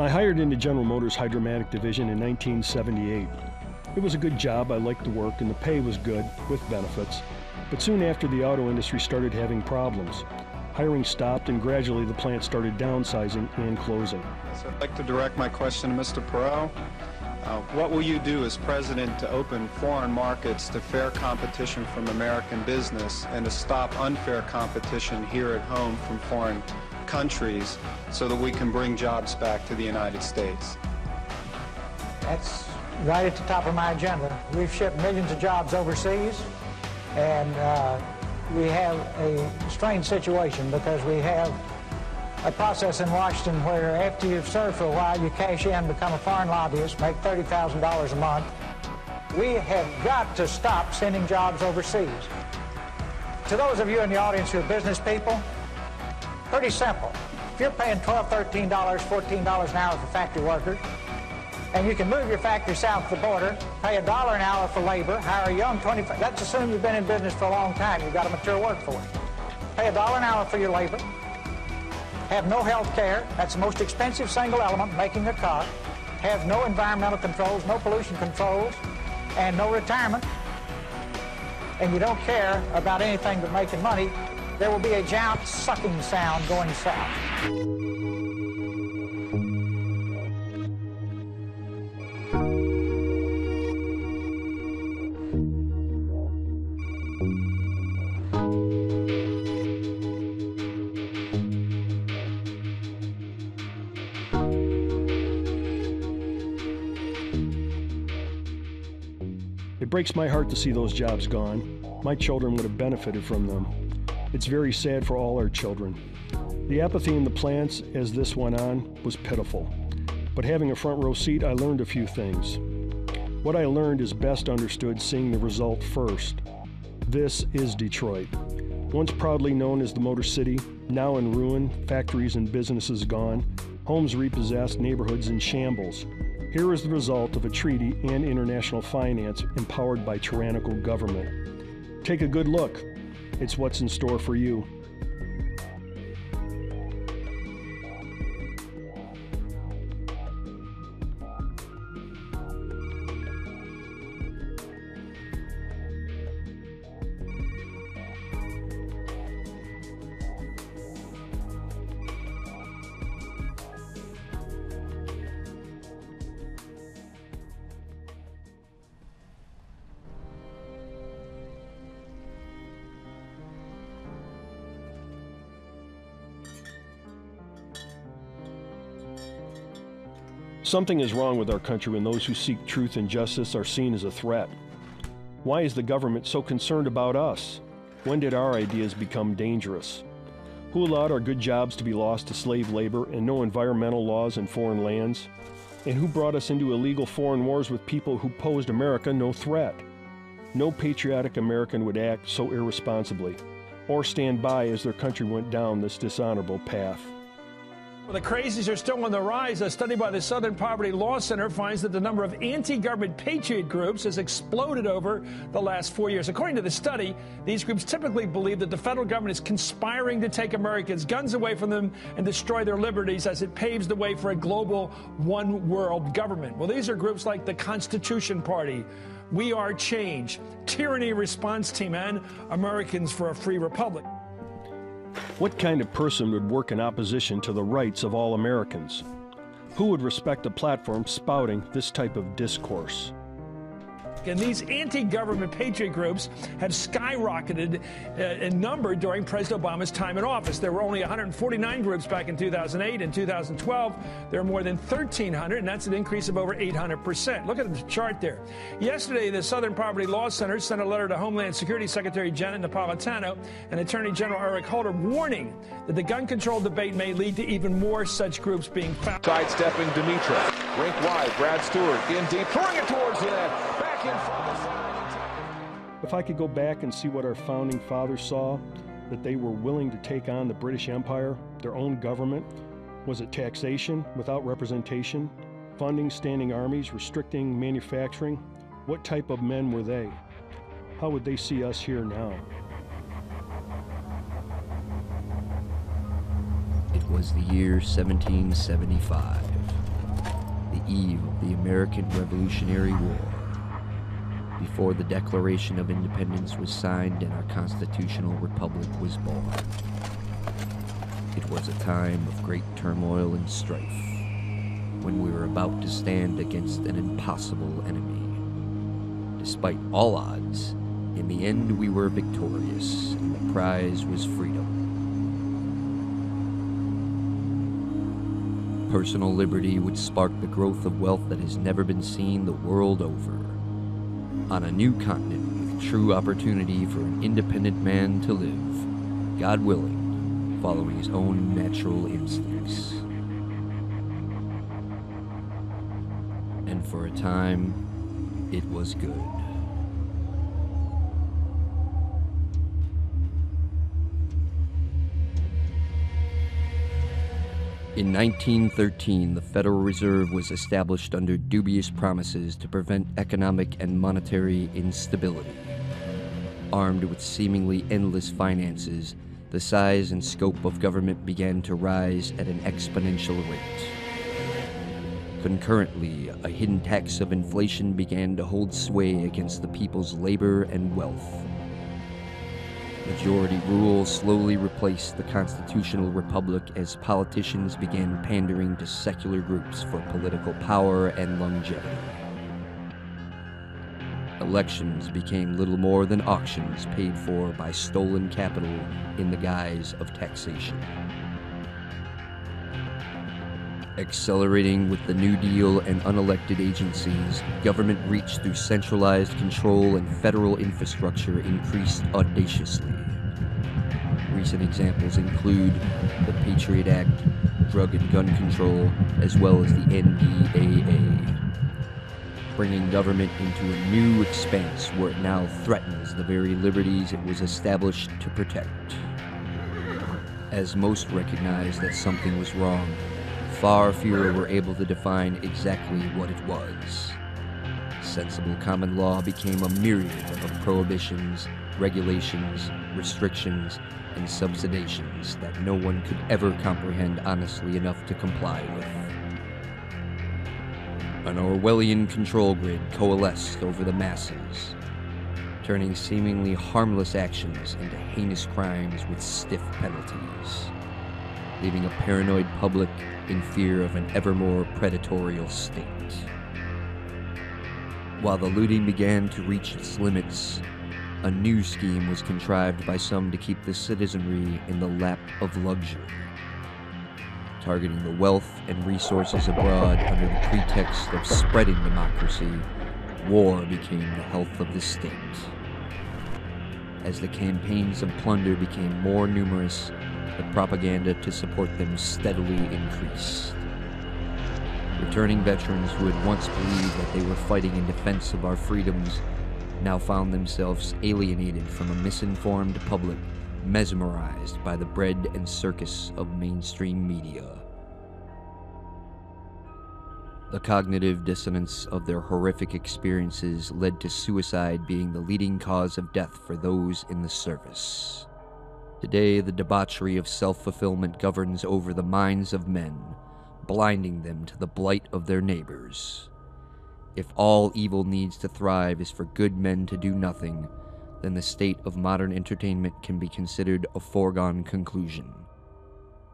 I hired into General Motors' Hydromatic Division in 1978. It was a good job, I liked the work, and the pay was good, with benefits. But soon after, the auto industry started having problems. Hiring stopped, and gradually the plant started downsizing and closing. So I'd like to direct my question to Mr. Perot. What will you do as president to open foreign markets to fair competition from American business and to stop unfair competition here at home from foreign countries so that we can bring jobs back to the United States? That's right at the top of my agenda. We've shipped millions of jobs overseas, and we have a strange situation because we have a process in Washington where after you've served for a while, you cash in, become a foreign lobbyist, make $30,000 a month. We have got to stop sending jobs overseas. To those of you in the audience who are business people, pretty simple. If you're paying $12, $13, $14 an hour for factory workers, and you can move your factory south of the border, pay $1 an hour for labor, hire a young 25, let's assume you've been in business for a long time, you've got a mature workforce. Pay $1 an hour for your labor, have no health care, that's the most expensive single element making a car, have no environmental controls, no pollution controls, and no retirement, and you don't care about anything but making money, there will be a giant sucking sound going south. It breaks my heart to see those jobs gone. My children would have benefited from them. It's very sad for all our children. The apathy in the plants as this went on was pitiful. But having a front row seat, I learned a few things. What I learned is best understood seeing the result first. This is Detroit. Once proudly known as the Motor City, now in ruin, factories and businesses gone, homes repossessed, neighborhoods in shambles. Here is the result of a treaty and international finance empowered by tyrannical government. Take a good look. It's what's in store for you. Something is wrong with our country when those who seek truth and justice are seen as a threat. Why is the government so concerned about us? When did our ideas become dangerous? Who allowed our good jobs to be lost to slave labor and no environmental laws in foreign lands? And who brought us into illegal foreign wars with people who posed America no threat? No patriotic American would act so irresponsibly or stand by as their country went down this dishonorable path. Well, the crazies are still on the rise. A study by the Southern Poverty Law Center finds that the number of anti-government patriot groups has exploded over the last 4 years. According to the study, these groups typically believe that the federal government is conspiring to take Americans' guns away from them and destroy their liberties as it paves the way for a global one-world government. Well, these are groups like the Constitution Party, We Are Change, Tyranny Response Team, and Americans for a Free Republic. What kind of person would work in opposition to the rights of all Americans? Who would respect a platform spouting this type of discourse? And these anti-government patriot groups have skyrocketed in number during President Obama's time in office. There were only 149 groups back in 2008. In 2012, there are more than 1,300, and that's an increase of over 800%. Look at the chart there. Yesterday, the Southern Poverty Law Center sent a letter to Homeland Security Secretary Janet Napolitano and Attorney General Eric Holder warning that the gun control debate may lead to even more such groups being found. Sidestepping Dimitra. Rink wide, Brad Stewart in deep, throwing it towards the net. Back in front of the side. If I could go back and see what our founding fathers saw, that they were willing to take on the British Empire, their own government, was it taxation without representation, funding standing armies, restricting manufacturing? What type of men were they? How would they see us here now? It was the year 1775. eve of the American Revolutionary War, before the Declaration of Independence was signed and our constitutional republic was born. It was a time of great turmoil and strife, when we were about to stand against an impossible enemy. Despite all odds, in the end we were victorious, and the prize was freedom. Personal liberty would spark the growth of wealth that has never been seen the world over. On a new continent with true opportunity for an independent man to live, God willing, following his own natural instincts. And for a time, it was good. In 1913, the Federal Reserve was established under dubious promises to prevent economic and monetary instability. Armed with seemingly endless finances, the size and scope of government began to rise at an exponential rate. Concurrently, a hidden tax of inflation began to hold sway against the people's labor and wealth. Majority rule slowly replaced the constitutional republic as politicians began pandering to secular groups for political power and longevity. Elections became little more than auctions paid for by stolen capital in the guise of taxation. Accelerating with the New Deal and unelected agencies, government reach through centralized control and federal infrastructure increased audaciously. Recent examples include the Patriot Act, drug and gun control, as well as the NDAA, bringing government into a new expanse where it now threatens the very liberties it was established to protect. As most recognized that something was wrong, far fewer were able to define exactly what it was. Sensible common law became a myriad of prohibitions, regulations, restrictions, and subsidizations that no one could ever comprehend honestly enough to comply with. An Orwellian control grid coalesced over the masses, turning seemingly harmless actions into heinous crimes with stiff penalties, leaving a paranoid public in fear of an ever more predatory state. While the looting began to reach its limits, a new scheme was contrived by some to keep the citizenry in the lap of luxury. Targeting the wealth and resources abroad under the pretext of spreading democracy, war became the health of the state. As the campaigns of plunder became more numerous, the propaganda to support them steadily increased. Returning veterans who had once believed that they were fighting in defense of our freedoms now found themselves alienated from a misinformed public, mesmerized by the bread and circus of mainstream media. The cognitive dissonance of their horrific experiences led to suicide being the leading cause of death for those in the service. Today, the debauchery of self-fulfillment governs over the minds of men, blinding them to the blight of their neighbors. If all evil needs to thrive is for good men to do nothing, then the state of modern entertainment can be considered a foregone conclusion.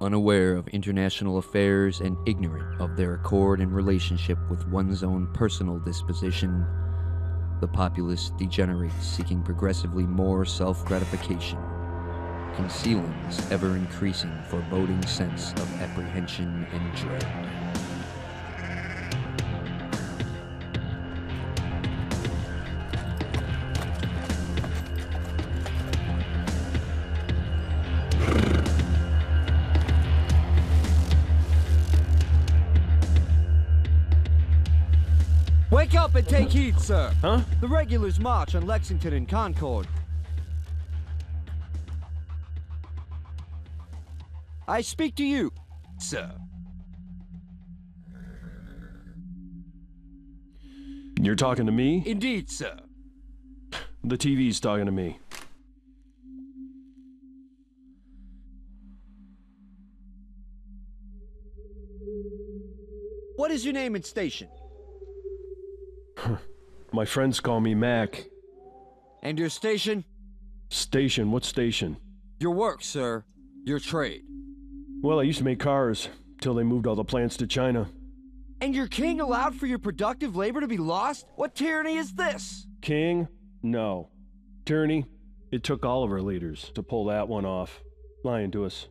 Unaware of international affairs and ignorant of their accord and relationship with one's own personal disposition, the populace degenerates, seeking progressively more self-gratification, concealing this ever-increasing foreboding sense of apprehension and dread. Wake up and take heed, sir. Huh? The regulars march on Lexington and Concord. I speak to you, sir. You're talking to me? Indeed, sir. The TV's talking to me. What is your name and station? My friends call me Mac. And your station? Station? What station? Your work, sir. Your trade. Well, I used to make cars, till they moved all the plants to China. And your king allowed for your productive labor to be lost? What tyranny is this? King? No. Tyranny? It took all of our leaders to pull that one off. Lying to us.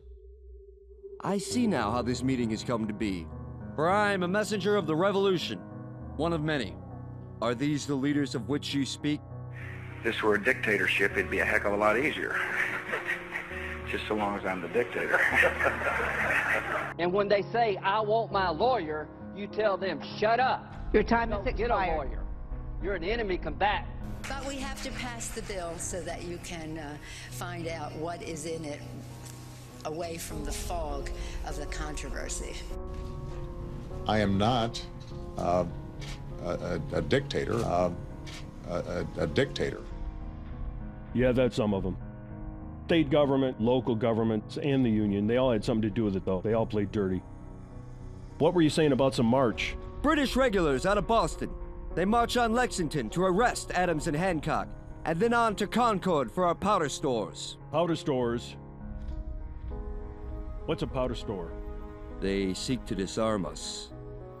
I see now how this meeting has come to be. For I am a messenger of the revolution. One of many. Are these the leaders of which you speak? If this were a dictatorship, it'd be a heck of a lot easier. Just so long as I'm the dictator. And when they say, I want my lawyer, you tell them, shut up. Your time is Don't get a expired. lawyer. You're an enemy combatant. But we have to pass the bill so that you can find out what is in it away from the fog of the controversy. I am not a dictator, a dictator. Yeah, that's some of them. State government, local governments, and the union, they all had something to do with it, though. They all played dirty. What were you saying about some march? British regulars out of Boston. They march on Lexington to arrest Adams and Hancock, and then on to Concord for our powder stores. Powder stores? What's a powder store? They seek to disarm us.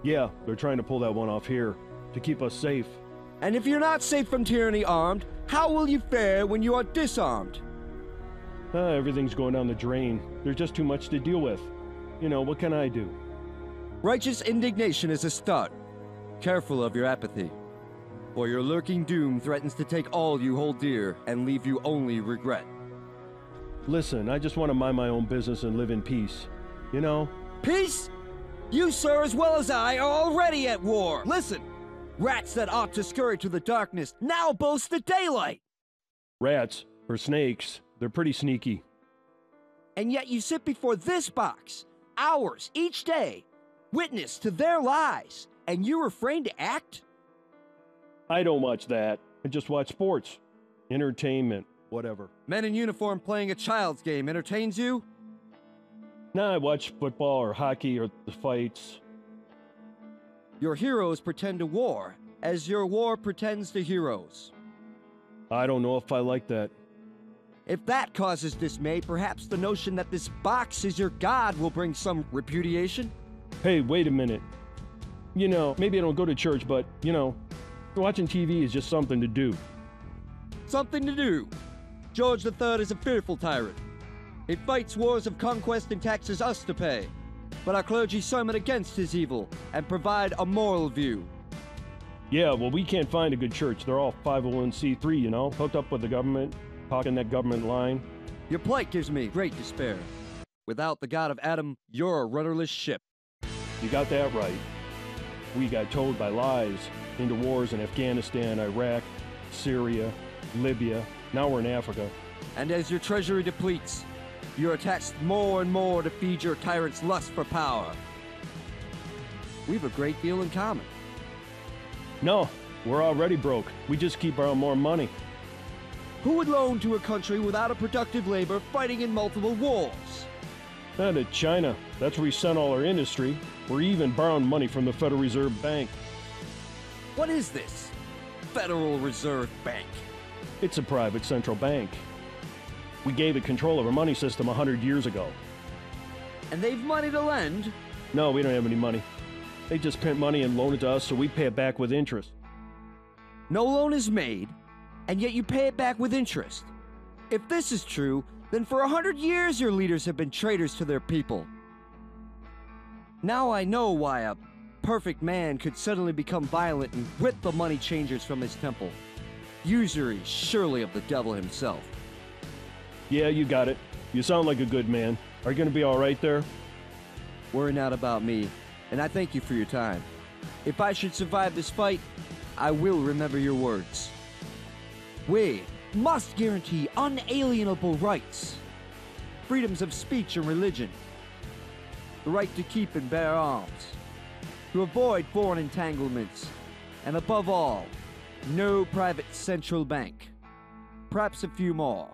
Yeah, they're trying to pull that one off here, to keep us safe. And if you're not safe from tyranny armed, how will you fare when you are disarmed? Everything's going down the drain. There's just too much to deal with. You know, what can I do? Righteous indignation is a start. Careful of your apathy, for your lurking doom threatens to take all you hold dear and leave you only regret. Listen, I just want to mind my own business and live in peace. You know? Peace? You, sir, as well as I, are already at war. Listen, rats that ought to scurry to the darkness now boast the daylight. Rats, or snakes, they're pretty sneaky. And yet you sit before this box, hours each day, witness to their lies, and you refrain to act? I don't watch that. I just watch sports. Entertainment, whatever. Men in uniform playing a child's game entertains you? Nah, I watch football or hockey or the fights. Your heroes pretend to war, as your war pretends to heroes. I don't know if I like that. If that causes dismay, perhaps the notion that this box is your god will bring some repudiation? Hey, wait a minute. You know, maybe I don't go to church, but, you know, watching TV is just something to do. Something to do. George III is a fearful tyrant. He fights wars of conquest and taxes us to pay. But our clergy sermon against his evil and provide a moral view. Yeah, well, we can't find a good church. They're all 501c3, you know, hooked up with the government, talking that government line. Your plight gives me great despair. Without the God of Adam, you're a rudderless ship. You got that right. We got towed by lies into wars in Afghanistan, Iraq, Syria, Libya. Now we're in Africa. And as your treasury depletes, you are taxed more and more to feed your tyrant's lust for power. We've a great deal in common. No, we're already broke. We just keep borrowing more money. Who would loan to a country without a productive labor fighting in multiple wars? To China. That's where we sent all our industry. We're even borrowing money from the Federal Reserve Bank. What is this? Federal Reserve Bank? It's a private central bank. We gave it control of our money system 100 years ago. And they've money to lend? No, we don't have any money. They just print money and loan it to us so we pay it back with interest. No loan is made, and yet you pay it back with interest. If this is true, then for 100 years your leaders have been traitors to their people. Now I know why a perfect man could suddenly become violent and whip the money changers from his temple. Usury surely of the devil himself. Yeah, you got it. You sound like a good man. Are you going to be all right there? Worry not about me, and I thank you for your time. If I should survive this fight, I will remember your words. We must guarantee unalienable rights, freedoms of speech and religion, the right to keep and bear arms, to avoid foreign entanglements, and above all, no private central bank. Perhaps a few more.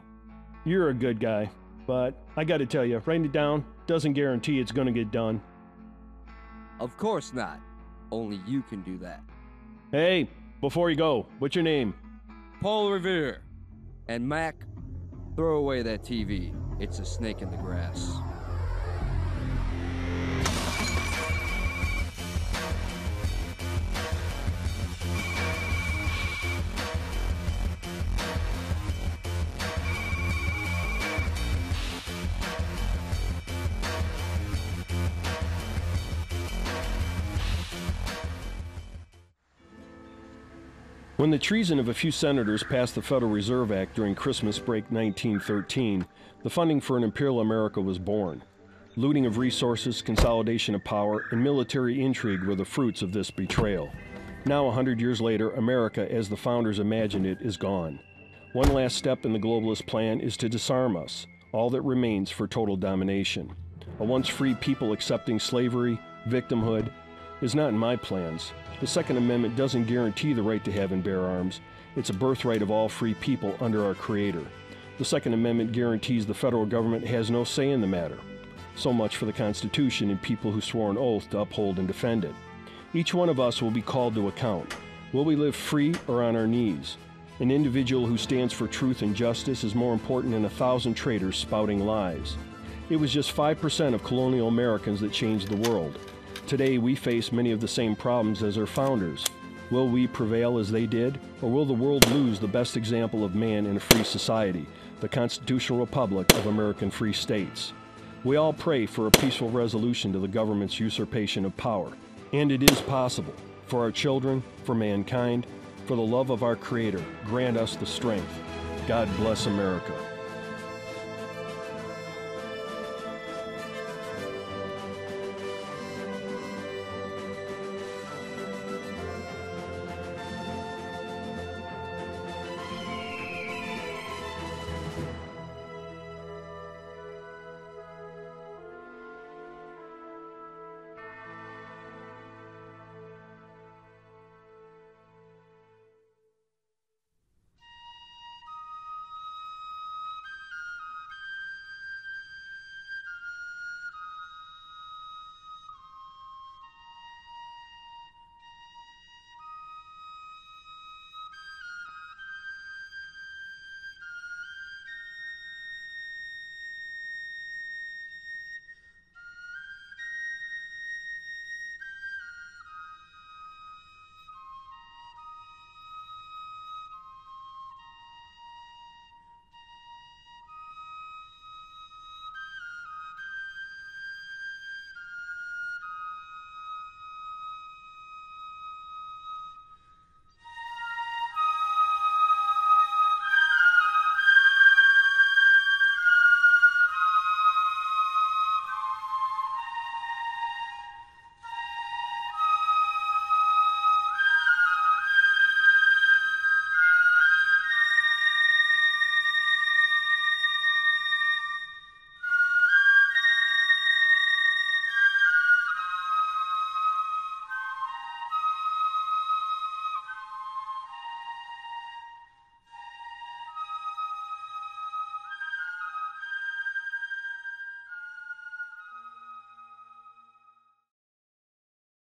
You're a good guy, but I got to tell you, writing it down doesn't guarantee it's going to get done. Of course not. Only you can do that. Hey, before you go, what's your name? Paul Revere. And Mac, throw away that TV. It's a snake in the grass. When the treason of a few senators passed the Federal Reserve Act during Christmas break 1913, the funding for an imperial America was born. Looting of resources, consolidation of power, and military intrigue were the fruits of this betrayal. Now, 100 years later, America, as the founders imagined it, is gone. One last step in the globalist plan is to disarm us, all that remains for total domination. A once free people accepting slavery, victimhood, is not in my plans. The Second Amendment doesn't guarantee the right to have and bear arms. It's a birthright of all free people under our Creator. The Second Amendment guarantees the federal government has no say in the matter. So much for the Constitution and people who swore an oath to uphold and defend it. Each one of us will be called to account. Will we live free or on our knees? An individual who stands for truth and justice is more important than 1,000 traitors spouting lies. It was just 5% of colonial Americans that changed the world. Today, we face many of the same problems as our founders. Will we prevail as they did, or will the world lose the best example of man in a free society, the Constitutional Republic of American Free States? We all pray for a peaceful resolution to the government's usurpation of power. And it is possible. For our children, for mankind, for the love of our Creator, grant us the strength. God bless America.